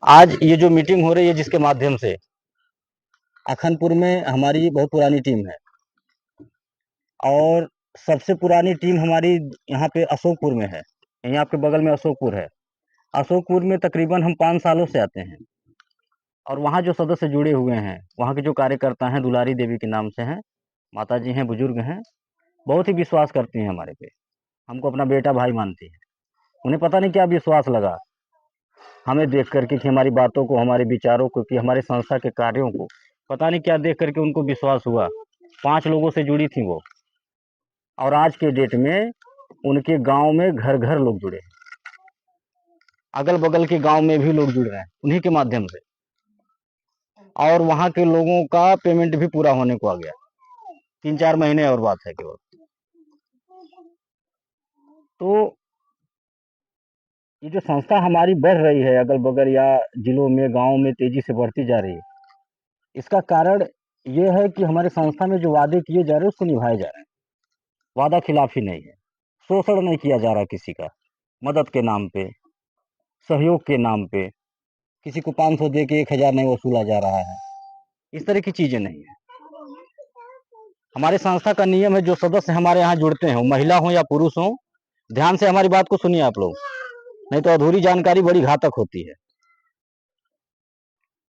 आज ये जो मीटिंग हो रही है जिसके माध्यम से अखनपुर में हमारी बहुत पुरानी टीम है और सबसे पुरानी टीम हमारी यहाँ पे अशोकपुर में है। यहीं आपके बगल में अशोकपुर है। अशोकपुर में तकरीबन हम 5 सालों से आते हैं और वहाँ जो सदस्य जुड़े हुए हैं, वहाँ के जो कार्यकर्ता हैं, दुलारी देवी के नाम से हैं, माता जी हैं, बुजुर्ग हैं, बहुत ही विश्वास करती हैं हमारे पे, हमको अपना बेटा भाई मानती हैं। उन्हें पता नहीं क्या विश्वास लगा हमें देख करके कि हमारी बातों को, हमारे विचारों को, कि हमारे संस्था के कार्यों को, पता नहीं क्या देख करके उनको विश्वास हुआ। 5 लोगों से जुड़ी थी वो, और आज के डेट में उनके गांव में घर घर लोग जुड़े हैं, अगल बगल के गांव में भी लोग जुड़ रहे हैं उन्हीं के माध्यम से, और वहां के लोगों का पेमेंट भी पूरा होने को आ गया। 3-4 महीने और बात है केवल। तो ये जो संस्था हमारी बढ़ रही है अगल बगल या जिलों में, गाँव में तेजी से बढ़ती जा रही है, इसका कारण ये है कि हमारे संस्था में जो वादे किए जा रहे हैं उसको निभाए जा रहे हैं। वादा खिलाफी नहीं है, शोषण नहीं किया जा रहा किसी का, मदद के नाम पे, सहयोग के नाम पे, किसी को 500 दे के 1000 नहीं वसूला जा रहा है, इस तरह की चीजें नहीं है। हमारे संस्था का नियम है, जो सदस्य हमारे यहाँ जुड़ते हैं, महिला हो या पुरुष हो, ध्यान से हमारी बात को सुनिए आप लोग, नहीं तो अधूरी जानकारी बड़ी घातक होती है।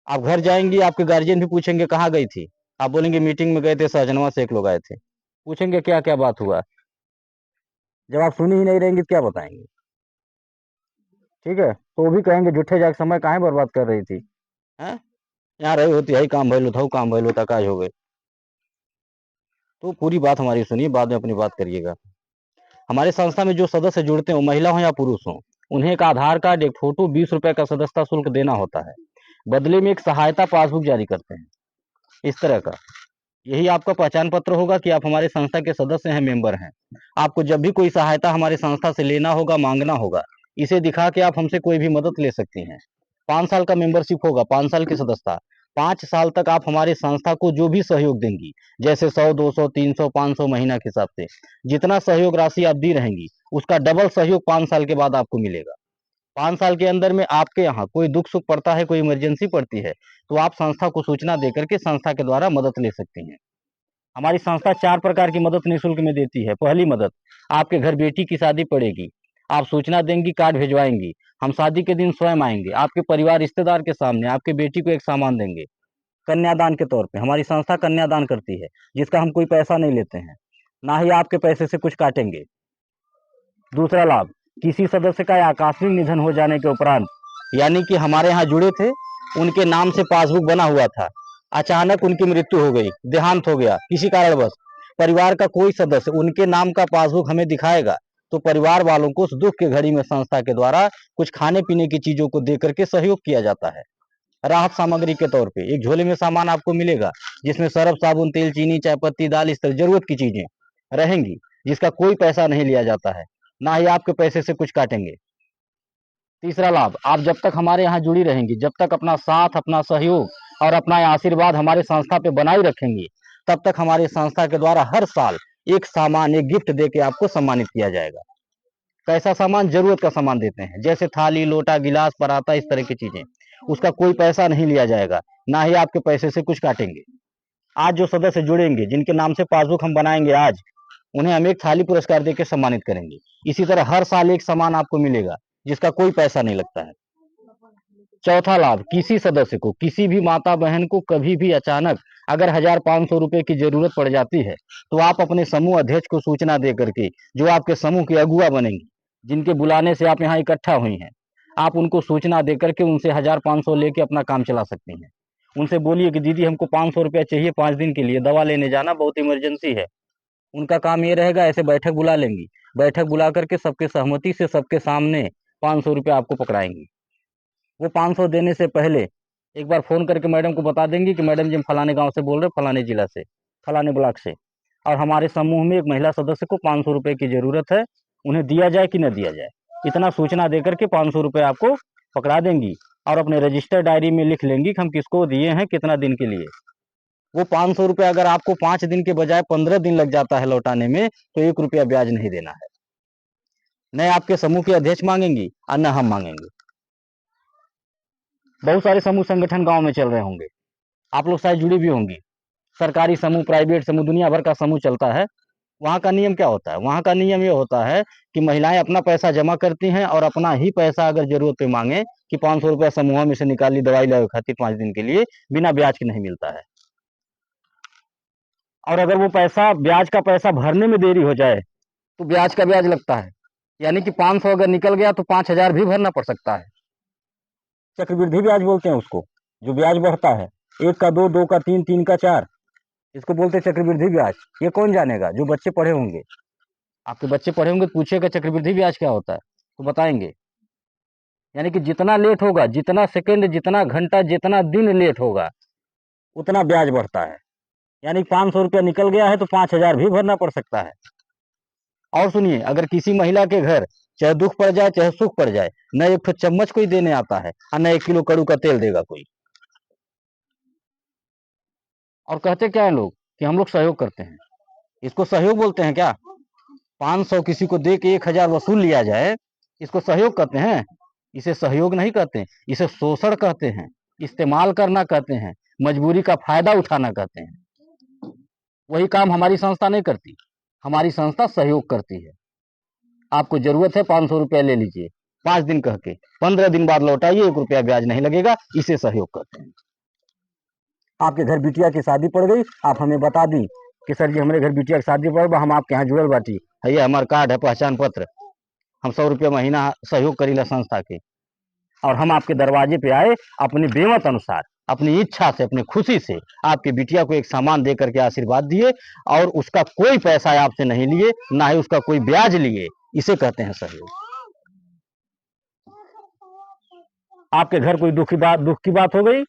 आप घर जाएंगी, आपके गार्जियन भी पूछेंगे कहाँ गई थी, आप बोलेंगे मीटिंग में गए थे, सहजनवा से एक लोग आए थे। पूछेंगे क्या क्या बात हुआ, जब आप सुनी ही नहीं रहेंगी तो क्या बताएंगे? ठीक है, तो वो भी कहेंगे झूठे जाके समय काहे बर्बाद कर रही थी, हैं? यहाँ रही होती है, काम भइल था, काम भइल होता, काज हो गए। तो पूरी बात हमारी सुनिए, बाद में अपनी बात करिएगा। हमारे संस्था में जो सदस्य जुड़ते हैं, महिला हो या पुरुष हो, उन्हें एक आधार कार्ड, एक फोटो, 20 रुपए का सदस्यता शुल्क देना होता है। बदले में एक सहायता पासबुक जारी करते हैं, इस तरह का। यही आपका पहचान पत्र होगा कि आप हमारे संस्था के सदस्य हैं, मेंबर हैं। आपको जब भी कोई सहायता हमारे संस्था से लेना होगा, मांगना होगा, इसे दिखा के आप हमसे कोई भी मदद ले सकती हैं। 5 साल का मेंबरशिप होगा, 5 साल की सदस्यता। 5 साल तक आप हमारी संस्था को जो भी सहयोग देंगी, जैसे 100, 200, 300, 500 महीना के हिसाब से, जितना सहयोग राशि आप दी रहेंगी, उसका डबल सहयोग 5 साल के बाद आपको मिलेगा। 5 साल के अंदर में आपके यहाँ कोई दुख सुख पड़ता है, कोई इमरजेंसी पड़ती है, तो आप संस्था को सूचना देकर के संस्था के द्वारा मदद ले सकती हैं। हमारी संस्था 4 प्रकार की मदद निःशुल्क में देती है। पहली मदद, आपके घर बेटी की शादी पड़ेगी, आप सूचना देंगी, कार्ड भिजवाएंगी, हम शादी के दिन स्वयं आएंगे, आपके परिवार रिश्तेदार के सामने आपके बेटी को एक सामान देंगे, कन्यादान के तौर पे। हमारी संस्था कन्यादान करती है, जिसका हम कोई पैसा नहीं लेते हैं, ना ही आपके पैसे से कुछ काटेंगे। दूसरा लाभ, किसी सदस्य का आकस्मिक निधन हो जाने के उपरांत, यानी कि हमारे यहाँ जुड़े थे, उनके नाम से पासबुक बना हुआ था, अचानक उनकी मृत्यु हो गई, देहांत हो गया किसी कारणवश, परिवार का कोई सदस्य उनके नाम का पासबुक हमें दिखाएगा, तो परिवार वालों को उस दुख के घड़ी में संस्था के द्वारा कुछ खाने पीने की चीजों को दे करके सहयोग किया जाता है। राहत सामग्री के तौर पे एक झोले में सामान आपको मिलेगा, जिसमें सरफ, साबुन, तेल, चीनी, चाय पत्ती, दाल, इस तरह जरूरत की चीजें रहेंगी, जिसका कोई पैसा नहीं लिया जाता है, ना ही आपके पैसे से कुछ काटेंगे। तीसरा लाभ, आप जब तक हमारे यहाँ जुड़ी रहेंगी, जब तक अपना साथ, अपना सहयोग और अपना आशीर्वाद हमारे संस्था पे बनाए रखेंगी, तब तक हमारे संस्था के द्वारा हर साल एक सामान, एक गिफ्ट दे के आपको सम्मानित किया जाएगा। कैसा सामान? जरूरत का सामान देते हैं, जैसे थाली, लोटा, गिलास, पराता, इस तरह की चीजें। उसका कोई पैसा नहीं लिया जाएगा, ना ही आपके पैसे से कुछ काटेंगे। आज जो सदस्य जुड़ेंगे, जिनके नाम से पासबुक हम बनाएंगे आज, उन्हें हम एक थाली पुरस्कार देकर सम्मानित करेंगे। इसी तरह हर साल एक सामान आपको मिलेगा, जिसका कोई पैसा नहीं लगता है। चौथा लाभ, किसी सदस्य को, किसी भी माता बहन को कभी भी अचानक अगर 1500 रुपए की जरूरत पड़ जाती है, तो आप अपने समूह अध्यक्ष को सूचना दे करके, जो आपके समूह की अगुआ बनेंगी, जिनके बुलाने से आप यहाँ इकट्ठा हुई हैं, आप उनको सूचना दे करके उनसे 1500 लेके अपना काम चला सकती हैं। उनसे बोलिए कि दीदी हमको 500 रुपया चाहिए 5 दिन के लिए, दवा लेने जाना, बहुत इमरजेंसी है। उनका काम ये रहेगा, ऐसे बैठक बुला लेंगी, बैठक बुला करके सबके सहमति से सबके सामने 500 रुपया आपको पकड़ाएंगी। वो 500 देने से पहले एक बार फोन करके मैडम को बता देंगी कि मैडम जी हम फलाने गांव से बोल रहे, फलाने जिला से, फलाने ब्लॉक से, और हमारे समूह में एक महिला सदस्य को 500 रुपए की जरूरत है, उन्हें दिया जाए कि न दिया जाए। इतना सूचना देकर के 500 रुपये आपको पकड़ा देंगी, और अपने रजिस्टर डायरी में लिख लेंगी कि हम किसको दिए हैं, कितना दिन के लिए। वो 500 रुपये अगर आपको 5 दिन के बजाय 15 दिन लग जाता है लौटाने में, तो 1 रुपया ब्याज नहीं देना है। न आपके समूह के अध्यक्ष मांगेंगी और न हम मांगेंगे। बहुत सारे समूह संगठन गांव में चल रहे होंगे, आप लोग शायद जुड़ी भी होंगी। सरकारी समूह, प्राइवेट समूह, दुनिया भर का समूह चलता है। वहाँ का नियम क्या होता है? वहाँ का नियम ये होता है कि महिलाएं अपना पैसा जमा करती हैं और अपना ही पैसा अगर जरूरत पे मांगे कि 500 रुपया समूह में से निकाल ली दवाई लाए खातिर 5 दिन के लिए, बिना ब्याज के नहीं मिलता है। और अगर वो पैसा, ब्याज का पैसा भरने में देरी हो जाए तो ब्याज का ब्याज लगता है। यानी कि 500 अगर निकल गया तो 5000 भी भरना पड़ सकता है। चक्रवृद्धि ब्याज बोलते हैं उसको, जो ब्याज बढ़ता है, 1 का 2, 2 का 3, 3 का 4, इसको बोलते हैं चक्रवृद्धि ब्याज। ये कौन जानेगा? जो बच्चे पढ़े होंगे। आपके बच्चे पढ़े होंगे तो पूछेगा चक्रवृद्धि ब्याज क्या होता है, तो बताएंगे। यानी कि जितना लेट होगा, जितना सेकंड, जितना घंटा, जितना दिन लेट होगा, उतना ब्याज बढ़ता है। यानी 500 रुपया निकल गया है तो 5000 भी भरना पड़ सकता है। और सुनिए, अगर किसी महिला के घर चाहे दुख पड़ जाए चाहे सुख पड़ जाए, न एक तो चम्मच कोई देने आता है और न 1 किलो कड़ू का तेल देगा कोई। और कहते क्या है लोग कि हम लोग सहयोग करते हैं। इसको सहयोग बोलते हैं क्या? 500 किसी को दे के 1000 वसूल लिया जाए, इसको सहयोग कहते हैं? इसे सहयोग नहीं कहते, इसे शोषण कहते हैं, इस्तेमाल करना कहते हैं, मजबूरी का फायदा उठाना कहते हैं। वही काम हमारी संस्था नहीं करती। हमारी संस्था सहयोग करती है। आपको जरूरत है 500 रुपया ले लीजिए, 5 दिन कह के, 15 दिन बाद लौटाइए, 1 रुपया ब्याज नहीं लगेगा, इसे सहयोग करते हैं। आपके घर बिटिया की शादी पड़ गई, आप हमें बता दी कि सर जी हमारे घर बिटिया की शादी पड़ गई, हम आपके यहाँ जुड़ल बाटी है, ये हमारा कार्ड है, पहचान पत्र, हम 100 रुपया महीना सहयोग करीला संस्था के, और हम आपके दरवाजे पे आए अपने बेमत अनुसार, अपनी इच्छा से, अपनी खुशी से आपकी बिटिया को एक सामान दे करके आशीर्वाद दिए, और उसका कोई पैसा आपसे नहीं लिए, ना ही उसका कोई ब्याज लिए, इसे कहते हैं सहयोग। आपके घर कोई दुख की बात हो गई,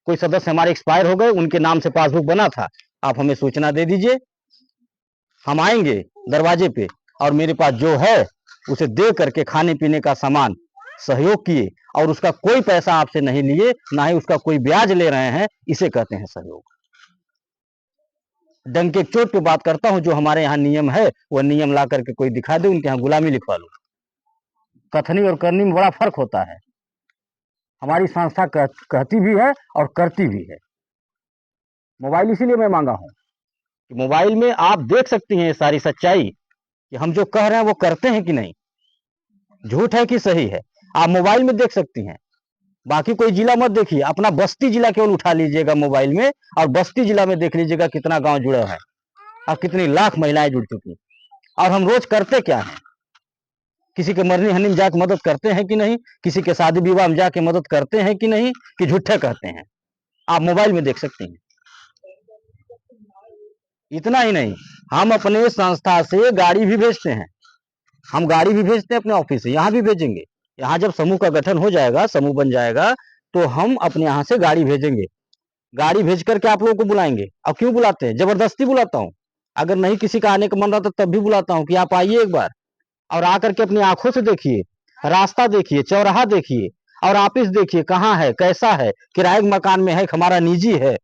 कोई सदस्य हमारे एक्सपायर हो गए, उनके नाम से पासबुक बना था, आप हमें सूचना दे दीजिए, हम आएंगे दरवाजे पे, और मेरे पास जो है उसे दे करके खाने पीने का सामान सहयोग किए, और उसका कोई पैसा आपसे नहीं लिए, ना ही उसका कोई ब्याज ले रहे हैं, इसे कहते हैं सहयोग। डंके चोट पे बात करता हूं, जो हमारे यहाँ नियम है वह नियम ला करके कोई दिखा दे, उनके यहाँ गुलामी लिखवा लो। कथनी और करनी में बड़ा फर्क होता है। हमारी संस्था कहती भी है और करती भी है। मोबाइल इसीलिए मैं मांगा हूं कि मोबाइल में आप देख सकती हैं सारी सच्चाई, कि हम जो कह रहे हैं वो करते हैं कि नहीं, झूठ है कि सही है, आप मोबाइल में देख सकती हैं। बाकी कोई जिला मत देखिए, अपना बस्ती जिला केवल उठा लीजिएगा मोबाइल में, और बस्ती जिला में देख लीजिएगा कितना गांव जुड़ा है और कितनी लाख महिलाएं जुड़ चुकी। और हम रोज करते क्या है? किसी के मरनी हनी में जाके मदद करते हैं कि नहीं? किसी के शादी विवाह में जाके मदद करते हैं कि नहीं? कि झूठे कहते हैं? आप मोबाइल में देख सकते हैं। इतना ही नहीं, हम अपने संस्था से गाड़ी भी भेजते हैं। हम गाड़ी भी भेजते हैं अपने ऑफिस से, यहाँ भी भेजेंगे। यहाँ जब समूह का गठन हो जाएगा, समूह बन जाएगा, तो हम अपने यहाँ से गाड़ी भेजेंगे। गाड़ी भेज करके आप लोगों को बुलाएंगे। अब क्यों बुलाते हैं? जबरदस्ती बुलाता हूँ। अगर नहीं किसी का आने का मन रहता तब भी बुलाता हूँ कि आप आइए एक बार, और आकर के अपनी आंखों से देखिए, रास्ता देखिए, चौराहा देखिए, और ऑफिस देखिए कहाँ है, कैसा है, किराए के मकान में है, हमारा निजी है,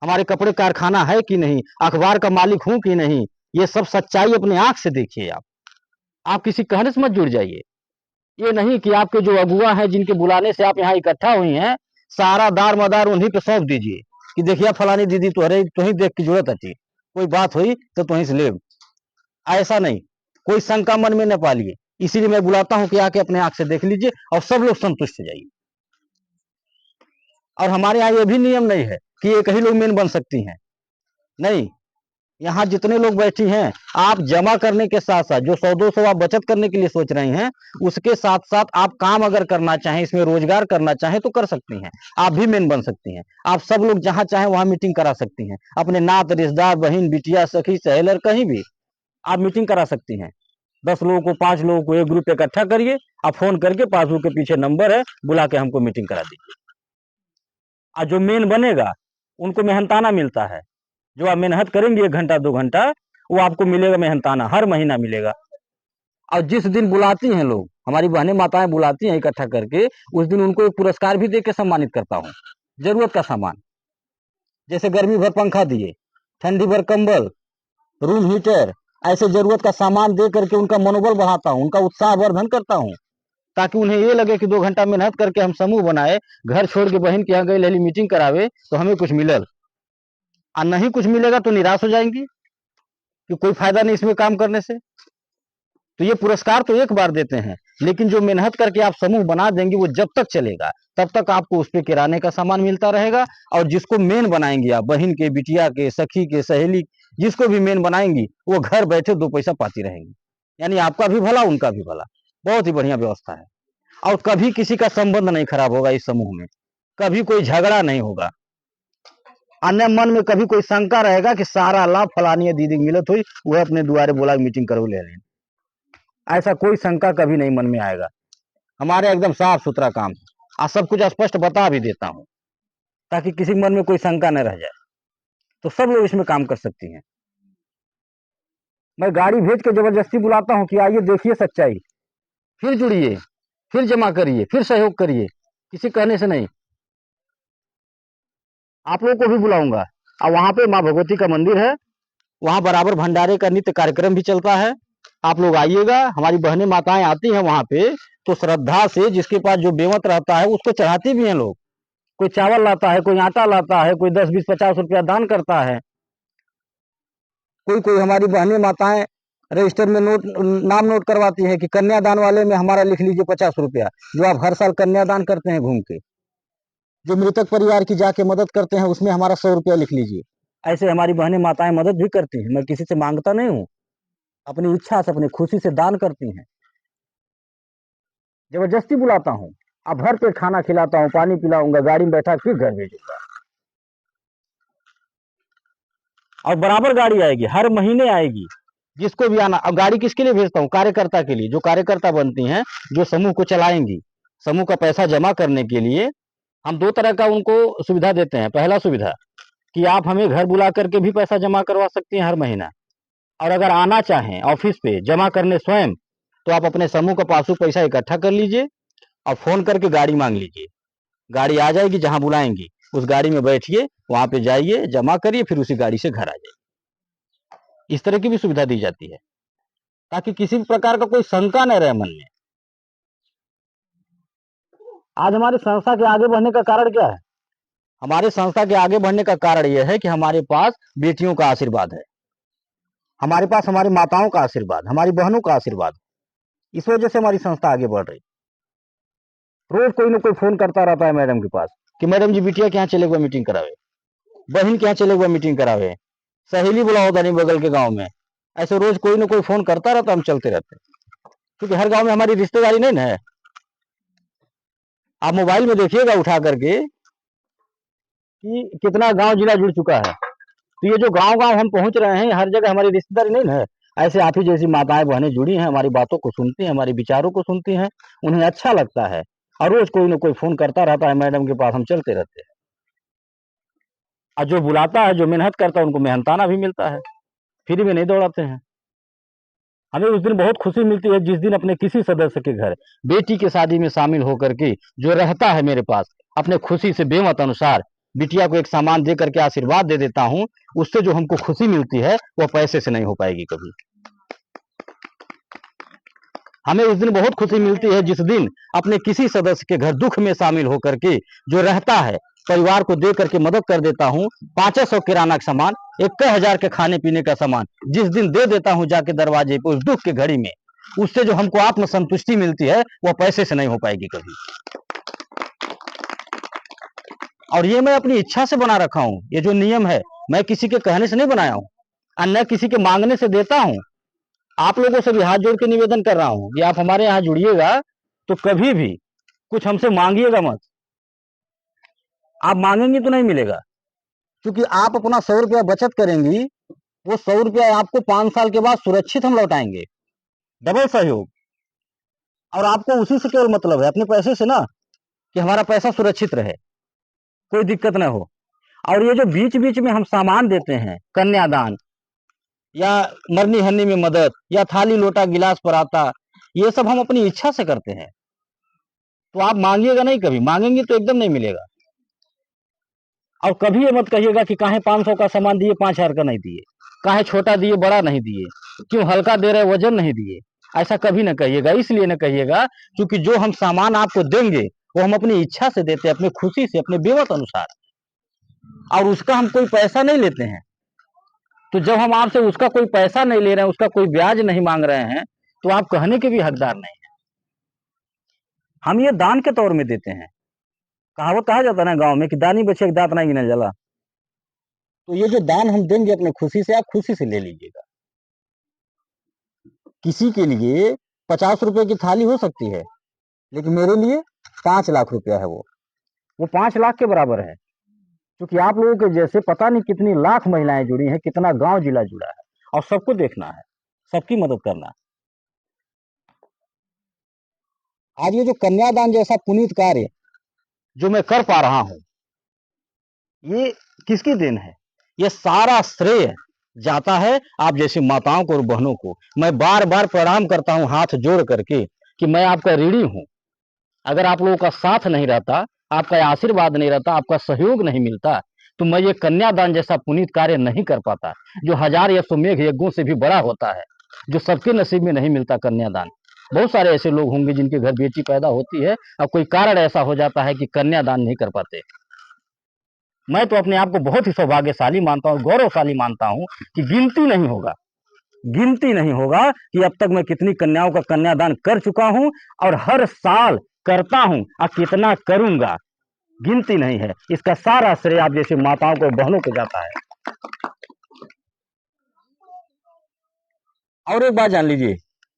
हमारे कपड़े कारखाना है कि नहीं, अखबार का मालिक हूं कि नहीं, ये सब सच्चाई अपने आंख से देखिए। आप किसी कहने से मत जुड़ जाइए। ये नहीं कि आपके जो अगुआ हैं, जिनके बुलाने से आप यहाँ इकट्ठा हुई हैं, सारा दार मदार उन्हीं पे सौंप दीजिए कि देखिए फलानी दीदी तो ही देख की जरूरत है, कोई बात हुई तो तुही से ले। ऐसा नहीं, कोई शंका मन में न पालिए। इसीलिए मैं बुलाता हूं कि आके अपने आंख से देख लीजिए और सब लोग संतुष्ट हो जाइए। और हमारे यहाँ ये भी नियम नहीं है कि एक ही लोग मेन बन सकती हैं, नहीं। यहाँ जितने लोग बैठी हैं, आप जमा करने के साथ साथ जो 100-200 आप बचत करने के लिए सोच रही हैं, उसके साथ साथ आप काम अगर करना चाहें, इसमें रोजगार करना चाहें तो कर सकती हैं। आप भी मेन बन सकती हैं। आप सब लोग जहां चाहें वहां मीटिंग करा सकती हैं, अपने नात रिश्तेदार, बहन, बिटिया, सखी, सहेलर, कहीं भी आप मीटिंग करा सकती हैं। 10 लोगों को, 5 लोगों को एक ग्रुप इकट्ठा करिए, आप फोन करके, पासबुक के पीछे नंबर है, बुला के हमको मीटिंग करा दीजिए। और जो मेन बनेगा उनको मेहनताना मिलता है। जो आप मेहनत करेंगे 1 घंटा 2 घंटा, वो आपको मिलेगा मेहनताना, हर महीना मिलेगा। और जिस दिन बुलाती हैं लोग, हमारी बहनें माताएं बुलाती हैं इकट्ठा करके, उस दिन उनको एक पुरस्कार भी दे के सम्मानित करता हूँ। जरूरत का सामान, जैसे गर्मी भर पंखा दिए, ठंडी भर कंबल, रूम हीटर, ऐसे जरूरत का सामान दे करके उनका मनोबल बढ़ाता हूँ, उनका उत्साह वर्धन करता हूँ, ताकि उन्हें ये लगे कि 2 घंटा मेहनत करके हम समूह बनाए, घर छोड़ के बहन के यहाँ गए, लेली मीटिंग करावे तो हमें कुछ मिलल, और नहीं कुछ मिलेगा तो निराश हो जाएंगी कि कोई फायदा नहीं इसमें काम करने से। तो ये पुरस्कार तो एक बार देते हैं, लेकिन जो मेहनत करके आप समूह बना देंगे वो जब तक चलेगा तब तक आपको उस पे किराने का सामान मिलता रहेगा। और जिसको मेन बनाएंगे आप, बहन के, बिटिया के, सखी के, सहेली, जिसको भी मेन बनाएंगी, वो घर बैठे 2 पैसा पाती रहेंगी, यानी आपका भी भला उनका भी भला। बहुत ही बढ़िया व्यवस्था है। और कभी किसी का संबंध नहीं खराब होगा इस समूह में, कभी कोई झगड़ा नहीं होगा। अन्य मन में कभी कोई शंका रहेगा कि सारा लाभ फलानी दीदी मिलत हुई, वह अपने दुआरे बोला मीटिंग करो ले लें, ऐसा कोई शंका कभी नहीं मन में आएगा। हमारे एकदम साफ सुथरा काम है, और सब कुछ स्पष्ट बता भी देता हूँ ताकि किसी मन में कोई शंका न रह जाए। तो सब लोग इसमें काम कर सकती हैं। मैं गाड़ी भेज के जबरदस्ती बुलाता हूँ कि आइए देखिए सच्चाई, फिर जुड़िए, फिर जमा करिए, फिर सहयोग करिए, किसी कहने से नहीं। आप लोगों को भी बुलाऊंगा। और वहां पे माँ भगवती का मंदिर है, वहां बराबर भंडारे का नित्य कार्यक्रम भी चलता है। आप लोग आइएगा, हमारी बहनें माताएं आती हैं वहां पे, तो श्रद्धा से जिसके पास जो बेमत रहता है उसको चढ़ाती भी हैं लोग। कोई चावल लाता है, कोई आटा लाता है, कोई 10, 20, 50 रुपया दान करता है। कोई कोई हमारी बहनें माताएं रजिस्टर में नाम नोट करवाती है कि कन्यादान वाले में हमारा लिख लीजिए 50 रुपया, जो आप हर साल कन्यादान करते हैं घूम के। जो मृतक परिवार की जाके मदद करते हैं उसमें हमारा 100 रुपया लिख लीजिए। ऐसे हमारी बहनें माताएं मदद भी करती हैं। मैं किसी से मांगता नहीं हूँ, अपनी इच्छा से, अपनी खुशी से दान करती हैं। जबरदस्ती बुलाता हूँ, अब भर पेट खाना खिलाता हूँ, पानी पिलाऊंगा, गाड़ी में बैठा फिर घर भेजूंगा। और बराबर गाड़ी आएगी, हर महीने आएगी, जिसको भी आना। अब गाड़ी किसके लिए भेजता हूँ? कार्यकर्ता के लिए। जो कार्यकर्ता बनती हैं, जो समूह को चलाएंगी, समूह का पैसा जमा करने के लिए हम 2 तरह का उनको सुविधा देते हैं। पहला सुविधा कि आप हमें घर बुला करके भी पैसा जमा करवा सकती हैं हर महीना, और अगर आना चाहें ऑफिस पे जमा करने स्वयं, तो आप अपने समूह का पासबुक पैसा इकट्ठा कर लीजिए और फोन करके गाड़ी मांग लीजिए। गाड़ी आ जाएगी, जहां बुलाएंगी उस गाड़ी में बैठिए, वहां पे जाइए, जमा करिए, फिर उसी गाड़ी से घर आ जाइए। इस तरह की भी सुविधा दी जाती है, ताकि किसी भी प्रकार का कोई शंका न रहे मन में। आज हमारी संस्था के आगे बढ़ने का कारण क्या है? हमारे संस्था के आगे बढ़ने का कारण यह है कि हमारे पास बेटियों का आशीर्वाद है, हमारे पास हमारी माताओं का आशीर्वाद, हमारी बहनों का आशीर्वाद। इस वजह से हमारी संस्था आगे बढ़ रही। रोज कोई ना कोई फोन करता रहता है मैडम के पास कि मैडम जी बिटिया के यहाँ चले हुए मीटिंग करावे, बहन के यहाँ चले हुए मीटिंग करावे, सहेली बुलाओ नहीं बगल के गांव में। ऐसे रोज कोई ना कोई फोन करता रहता, हम चलते रहते, क्योंकि हर गांव में हमारी रिश्तेदारी नहीं ना है। आप मोबाइल में देखिएगा उठा करके कि कितना गांव जिला जुड़ चुका है। तो ये जो गांव गांव हम पहुंच रहे हैं, हर जगह हमारी रिश्तेदारी नहीं ना है। ऐसे आप ही जैसी माताएं बहनें जुड़ी हैं, हमारी बातों को सुनती हैं, हमारे विचारों को सुनती हैं, उन्हें अच्छा लगता है, और रोज कोई ना कोई फोन करता रहता है मैडम के पास, हम चलते रहते हैं। और जो बुलाता है, जो मेहनत करता है, उनको मेहनताना भी मिलता है, फ्री में नहीं दौड़ाते हैं। हमें उस दिन बहुत खुशी मिलती है जिस दिन अपने किसी सदस्य के घर बेटी की शादी में शामिल होकर के जो रहता है मेरे पास, अपने खुशी से बेमत अनुसार बिटिया को एक सामान दे करके आशीर्वाद दे देता हूं। उससे जो हमको खुशी मिलती है वह पैसे से नहीं हो पाएगी कभी। हमें उस दिन बहुत खुशी मिलती है जिस दिन अपने किसी सदस्य के घर दुख में शामिल होकर के जो रहता है, परिवार को दे करके मदद कर देता हूँ। 500 किराना का सामान, 1000 के खाने पीने का सामान जिस दिन दे देता हूँ जाके दरवाजे पे उस दुख के घड़ी में, उससे जो हमको आत्म संतुष्टि मिलती है वह पैसे से नहीं हो पाएगी कभी। और ये मैं अपनी इच्छा से बना रखा हूँ। ये जो नियम है मैं किसी के कहने से नहीं बनाया हूँ, और न किसी के मांगने से देता हूँ। आप लोगों से भी हाथ जोड़ के निवेदन कर रहा हूँ कि आप हमारे यहाँ जुड़िएगा तो कभी भी कुछ हमसे मांगिएगा मत। आप मांगेंगी तो नहीं मिलेगा, क्योंकि आप अपना 100 रुपया बचत करेंगी, वो 100 रुपया आपको 5 साल के बाद सुरक्षित हम लौटाएंगे, डबल सहयोग। और आपको उसी से केवल मतलब है, अपने पैसे से ना, कि हमारा पैसा सुरक्षित रहे, कोई दिक्कत ना हो। और ये जो बीच बीच में हम सामान देते हैं, कन्यादान या मरनी हरनी में मदद या थाली लोटा गिलास पराता, ये सब हम अपनी इच्छा से करते हैं। तो आप मांगिएगा नहीं, कभी मांगेंगे तो एकदम नहीं मिलेगा। और कभी ये मत कहिएगा कि काहे 500 का सामान दिए 5000 का नहीं दिए, काहे छोटा दिए बड़ा नहीं दिए, क्यों हल्का दे रहे वजन नहीं दिए। ऐसा कभी ना कहिएगा। इसलिए ना कहिएगा क्योंकि जो हम सामान आपको देंगे वो हम अपनी इच्छा से देते हैं, अपनी खुशी से, अपने बेवत अनुसार, और उसका हम कोई पैसा नहीं लेते हैं। तो जब हम आपसे उसका कोई पैसा नहीं ले रहे हैं, उसका कोई ब्याज नहीं मांग रहे हैं, तो आप कहने के भी हकदार नहीं है। हम ये दान के तौर में देते हैं। कहावत कहा जाता है ना गांव में कि दानी बचे दांत ना गिनल जाला। तो ये जो दान हम देंगे अपने खुशी से, आप खुशी से ले लीजिएगा। किसी के लिए 50 रुपए की थाली हो सकती है, लेकिन मेरे लिए 5 लाख रुपया है। वो 5 लाख के बराबर है, क्योंकि आप लोगों के जैसे पता नहीं कितनी लाख महिलाएं जुड़ी हैं, कितना गांव जिला जुड़ा है, और सबको देखना है, सबकी मदद करना है। आज ये जो कन्यादान जैसा पुनीत कार्य जो मैं कर पा रहा हूं, ये किसकी देन है? ये सारा श्रेय जाता है आप जैसी माताओं को और बहनों को। मैं बार बार प्रणाम करता हूं हाथ जोड़ करके कि मैं आपका ऋणी हूं। अगर आप लोगों का साथ नहीं रहता, आपका आशीर्वाद नहीं रहता, आपका सहयोग नहीं मिलता, तो मैं ये कन्यादान जैसा पुनीत कार्य नहीं कर पाता, जो हजार अश्वमेघ यज्ञों से भी बड़ा होता है, जो सबके नसीब में नहीं मिलता कन्यादान। बहुत सारे ऐसे लोग होंगे जिनके घर बेटी पैदा होती है और कोई कारण ऐसा हो जाता है कि कन्यादान नहीं कर पाते। मैं तो अपने आप को बहुत ही सौभाग्यशाली मानता हूँ, गौरवशाली मानता हूँ कि गिनती नहीं होगा कि अब तक मैं कितनी कन्याओं का कन्यादान कर चुका हूं और हर साल करता हूं और कितना करूंगा, गिनती नहीं है। इसका सारा श्रेय आप जैसे माताओं को, बहनों को जाता है। और एक बात जान लीजिए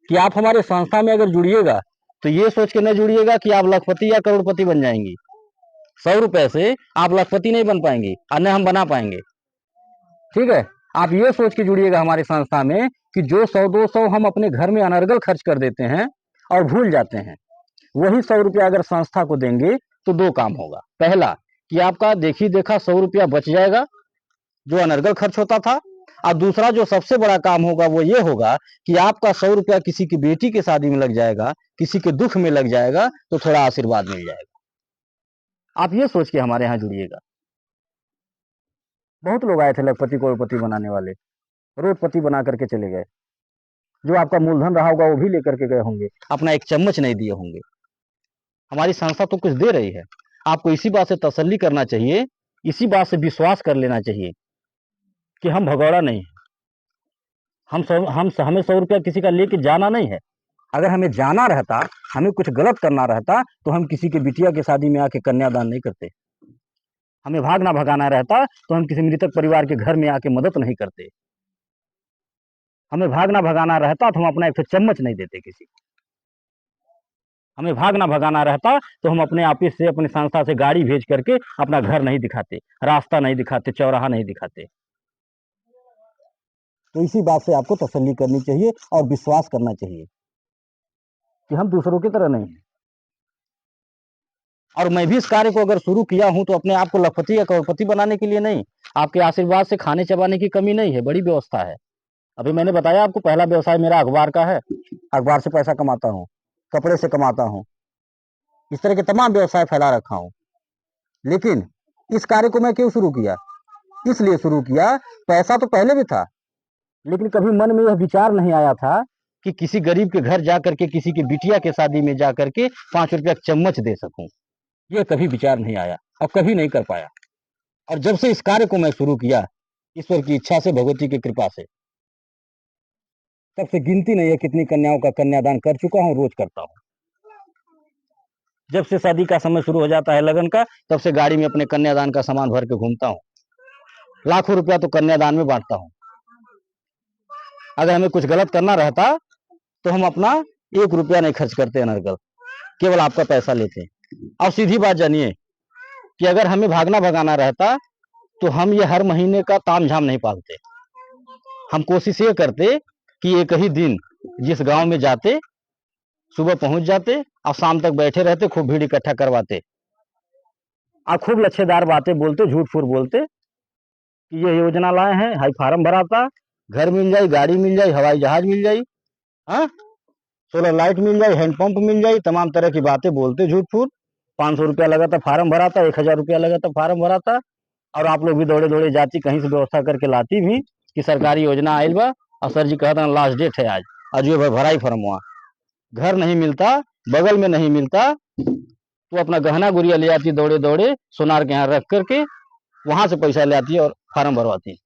कि आप हमारे संस्था में अगर जुड़िएगा तो ये सोच के न जुड़िएगा कि आप लखपति या करोड़पति बन जाएंगी। 100 रुपए से आप लखपति नहीं बन पाएंगे और न हम बना पाएंगे, ठीक है। आप ये सोच के जुड़िएगा हमारी संस्था में कि जो 100-200 हम अपने घर में अनर्गल खर्च कर देते हैं और भूल जाते हैं, वही 100 रुपया अगर संस्था को देंगे तो 2 काम होगा। पहला कि आपका देखी देखा 100 रुपया बच जाएगा जो अनर्गल खर्च होता था, और दूसरा जो सबसे बड़ा काम होगा वो ये होगा कि आपका 100 रुपया किसी की बेटी की शादी में लग जाएगा, किसी के दुख में लग जाएगा, तो थोड़ा आशीर्वाद मिल जाएगा। आप ये सोच के हमारे यहाँ जुड़िएगा। बहुत लोग आए थे लखपति करोड़पति बनाने वाले, करोड़पति बना करके चले गए। जो आपका मूलधन रहा होगा वो भी लेकर के गए होंगे, अपना एक चम्मच नहीं दिए होंगे। हमारी संस्था तो कुछ दे रही है। आपको इसी बात से तसल्ली करना चाहिए, इसी बात से विश्वास कर लेना चाहिए कि हम भगौड़ा नहीं है। हमें 100 रुपया किसी का लेके जाना नहीं है। अगर हमें जाना रहता, हमें कुछ गलत करना रहता, तो हम किसी के बिटिया की शादी में आके कन्यादान नहीं करते। हमें भागना भगाना रहता तो हम किसी मृतक परिवार के घर में आके मदद नहीं करते। हमें भागना भगाना रहता तो हम अपना एक चम्मच नहीं देते किसी को। हमें भागना भगाना रहता तो हम अपने ऑफिस से, अपनी संस्था से गाड़ी भेज करके अपना घर नहीं दिखाते, रास्ता नहीं दिखाते, चौराहा नहीं दिखाते। तो इसी बात से आपको तसल्ली करनी चाहिए और विश्वास करना चाहिए कि हम दूसरों की तरह नहीं हैं। और मैं भी इस कार्य को अगर शुरू किया हूं तो अपने आप को लखपति या करोड़पति बनाने के लिए नहीं। आपके आशीर्वाद से खाने चबाने की कमी नहीं है, बड़ी व्यवस्था है। अभी मैंने बताया आपको, पहला व्यवसाय मेरा अखबार का है, अखबार से पैसा कमाता हूँ, कपड़े से कमाता हूँ, इस तरह के तमाम व्यवसाय फैला रखा हूँ। लेकिन इस कार्य को मैं क्यों शुरू किया? इसलिए शुरू किया, पैसा तो पहले भी था, लेकिन कभी मन में यह विचार नहीं आया था कि किसी गरीब के घर जाकर के, किसी की बिटिया के शादी में जाकर के 5 रुपया चम्मच दे सकूं। यह कभी विचार नहीं आया और कभी नहीं कर पाया। और जब से इस कार्य को मैं शुरू किया, ईश्वर की इच्छा से, भगवती की कृपा से, तब से गिनती नहीं है कितनी कन्याओं का कन्यादान कर चुका हूं, रोज करता हूं। जब से शादी का समय शुरू हो जाता है लगन का, तब से गाड़ी में अपने कन्यादान का सामान भर के घूमता हूं। लाखों रुपया तो कन्यादान में बांटता हूं। अगर हमें कुछ गलत करना रहता तो हम अपना 1 रुपया नहीं खर्च करते अनर्गल, केवल आपका पैसा लेते। और सीधी बात जानिए कि अगर हमें भागना भगाना रहता तो हम ये हर महीने का तामझाम नहीं पालते। हम कोशिश ये करते कि एक ही दिन जिस गांव में जाते, सुबह पहुंच जाते और शाम तक बैठे रहते, खूब भीड़ इकट्ठा करवाते और खूब लच्छेदार बातें बोलते, झूठ फूट बोलते कि ये योजना लाए हैं, हाई फार्म भराता, घर मिल जाए, गाड़ी मिल जाए, हवाई जहाज मिल जाए, हाँ, सोलर लाइट मिल जाए, हैंडपंप मिल जाए, तमाम तरह की बातें बोलते झूठ फूट। 500 रुपया लगा था फार्म भरा था, 1000 रुपया लगा था फार्म भरा था, और आप लोग भी दौड़े दौड़े जाती, कहीं से व्यवस्था करके लाती भी कि सरकारी योजना आयल बा और सर जी कहता लास्ट डेट है आज, और जो भरा ही फर्म हुआ। घर नहीं मिलता, बगल में नहीं मिलता, तो अपना गहना गुड़िया ले आती दौड़े दौड़े सोनार के यहाँ रख करके, वहां से पैसा ले आती है और फार्म भरवाती,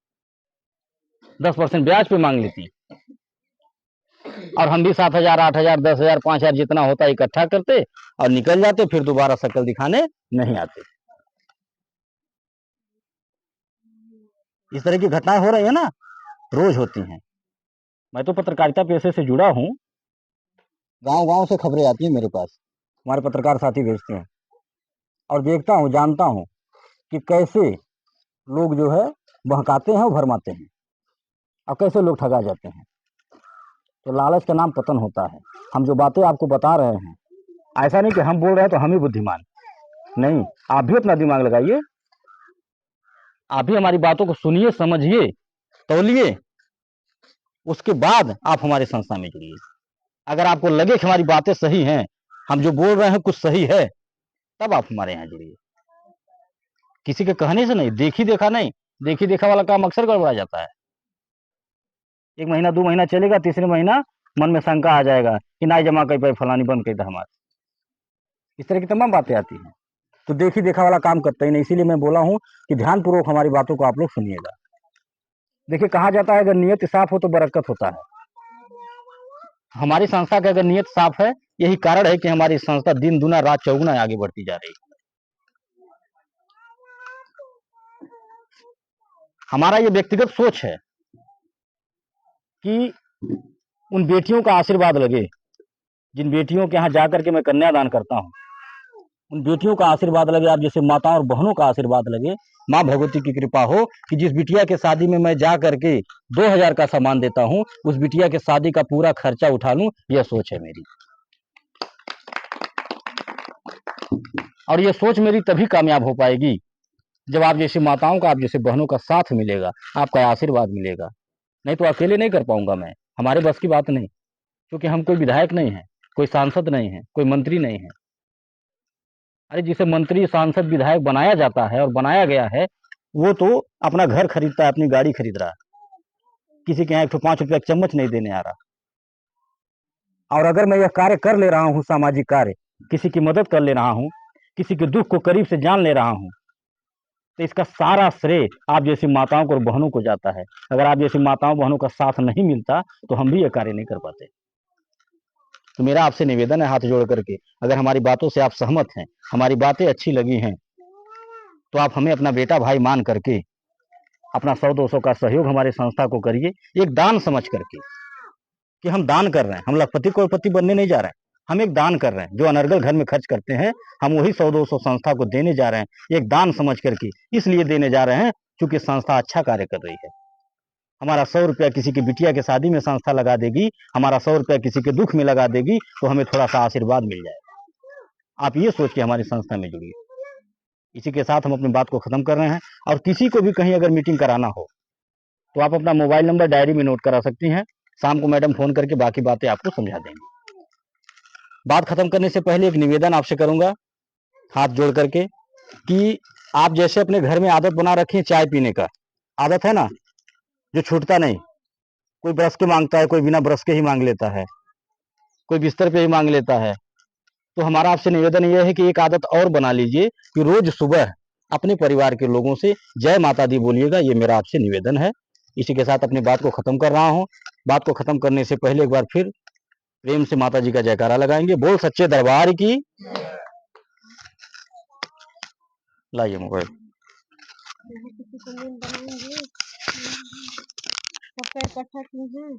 10% ब्याज पे मांग लेती। और हम भी 7,000, 8,000, 10,000, 5,000 जितना होता है इकट्ठा करते और निकल जाते, फिर दोबारा शक्ल दिखाने नहीं आते। इस तरह की घटनाएं हो रही है ना, रोज होती हैं। मैं तो पत्रकारिता पेशे से जुड़ा हूँ, गांव गांव से खबरें आती हैं मेरे पास, हमारे पत्रकार साथी भेजते हैं, और देखता हूँ, जानता हूँ कि कैसे लोग जो है बहकाते हैं और भरमाते हैं, और कैसे लोग ठगा जाते हैं। तो लालच का नाम पतन होता है। हम जो बातें आपको बता रहे हैं, ऐसा नहीं कि हम बोल रहे हैं तो हम ही बुद्धिमान, नहीं, आप भी अपना दिमाग लगाइए, आप भी हमारी बातों को सुनिए, समझिए, तौलिए, उसके बाद आप हमारी संस्था में जुड़िए। अगर आपको लगे कि हमारी बातें सही हैं, हम जो बोल रहे हैं कुछ सही है, तब आप हमारे यहाँ जुड़िए। किसी के कहने से नहीं, देखी देखा नहीं, देखी देखा वाला काम अक्सर गड़बड़ा जाता है। 1 महीना 2 महीना चलेगा, तीसरे महीना मन में शंका आ जाएगा कि ना जमा कर पाए, फलानी बंद कर हमारे, इस तरह की तमाम बातें आती हैं। तो देखी देखा वाला काम करते ही नहीं, इसीलिए मैं बोला हूं कि ध्यानपूर्वक हमारी बातों को आप लोग सुनिएगा। देखिए, कहा जाता है अगर नियत साफ हो तो बरकत होता है। हमारी संस्था की अगर नियत साफ है, यही कारण है कि हमारी संस्था दिन दुना रात चौगुना आगे बढ़ती जा रही है। हमारा ये व्यक्तिगत सोच है कि उन बेटियों का आशीर्वाद लगे, जिन बेटियों के यहाँ जाकर के मैं कन्यादान करता हूँ, उन बेटियों का आशीर्वाद लगे, आप जैसे माताओं और बहनों का आशीर्वाद लगे, माँ भगवती की कृपा हो कि जिस बिटिया के शादी में मैं जा करके 2,000 का सामान देता हूँ, उस बिटिया के शादी का पूरा खर्चा उठा लूं, यह सोच है मेरी। और यह सोच मेरी तभी कामयाब हो पाएगी जब आप जैसी माताओं का, आप जैसे बहनों का साथ मिलेगा, आपका आशीर्वाद मिलेगा। नहीं तो अकेले नहीं कर पाऊंगा मैं, हमारे बस की बात नहीं, क्योंकि हम कोई विधायक नहीं है, कोई सांसद नहीं है, कोई मंत्री नहीं है। अरे जिसे मंत्री, सांसद, विधायक बनाया जाता है और बनाया गया है, वो तो अपना घर खरीदता है, अपनी गाड़ी खरीद रहा है, किसी के यहाँ 105 रुपया चम्मच नहीं देने आ रहा। और अगर मैं यह कार्य कर ले रहा हूँ, सामाजिक कार्य, किसी की मदद कर ले रहा हूँ, किसी के दुख को करीब से जान ले रहा हूँ, तो इसका सारा श्रेय आप जैसी माताओं को और बहनों को जाता है। अगर आप जैसी माताओं बहनों का साथ नहीं मिलता तो हम भी यह कार्य नहीं कर पाते। तो मेरा आपसे निवेदन है, हाथ जोड़ करके, अगर हमारी बातों से आप सहमत हैं, हमारी बातें अच्छी लगी हैं, तो आप हमें अपना बेटा भाई मान करके अपना 100-200 का सहयोग हमारी संस्था को करिए, एक दान समझ करके कि हम दान कर रहे हैं, हम लखपति करोड़पति बनने नहीं जा रहे हैं, हम एक दान कर रहे हैं। जो अनर्गल घर में खर्च करते हैं, हम वही 100-200 संस्था को देने जा रहे हैं, एक दान समझ करके, इसलिए देने जा रहे हैं क्योंकि संस्था अच्छा कार्य कर रही है। हमारा 100 रुपया किसी की बिटिया के शादी में संस्था लगा देगी, हमारा 100 रुपया किसी के दुख में लगा देगी, तो हमें थोड़ा सा आशीर्वाद मिल जाएगा। आप ये सोच के हमारी संस्था में जुड़िए। इसी के साथ हम अपनी बात को खत्म कर रहे हैं। और किसी को भी कहीं अगर मीटिंग कराना हो तो आप अपना मोबाइल नंबर डायरी में नोट करा सकती हैं, शाम को मैडम फोन करके बाकी बातें आपको समझा देंगे। बात खत्म करने से पहले एक निवेदन आपसे करूंगा, हाथ जोड़ करके, कि आप जैसे अपने घर में आदत बना रखी है चाय पीने का, आदत है ना, जो छूटता नहीं, कोई ब्रश के मांगता है, कोई बिना ब्रश के ही मांग लेता है, कोई बिस्तर पे ही मांग लेता है। तो हमारा आपसे निवेदन यह है कि एक आदत और बना लीजिए कि रोज सुबह अपने परिवार के लोगों से जय माता दी बोलिएगा, ये मेरा आपसे निवेदन है। इसी के साथ अपनी बात को खत्म कर रहा हूँ। बात को खत्म करने से पहले एक बार फिर प्रेम से माता जी का जयकारा लगाएंगे, बोल सच्चे दरबार की। लाइए मोबाइल। यहाँ किसी को नींद बनाएंगे, सब पैर इकट्ठा किए हैं।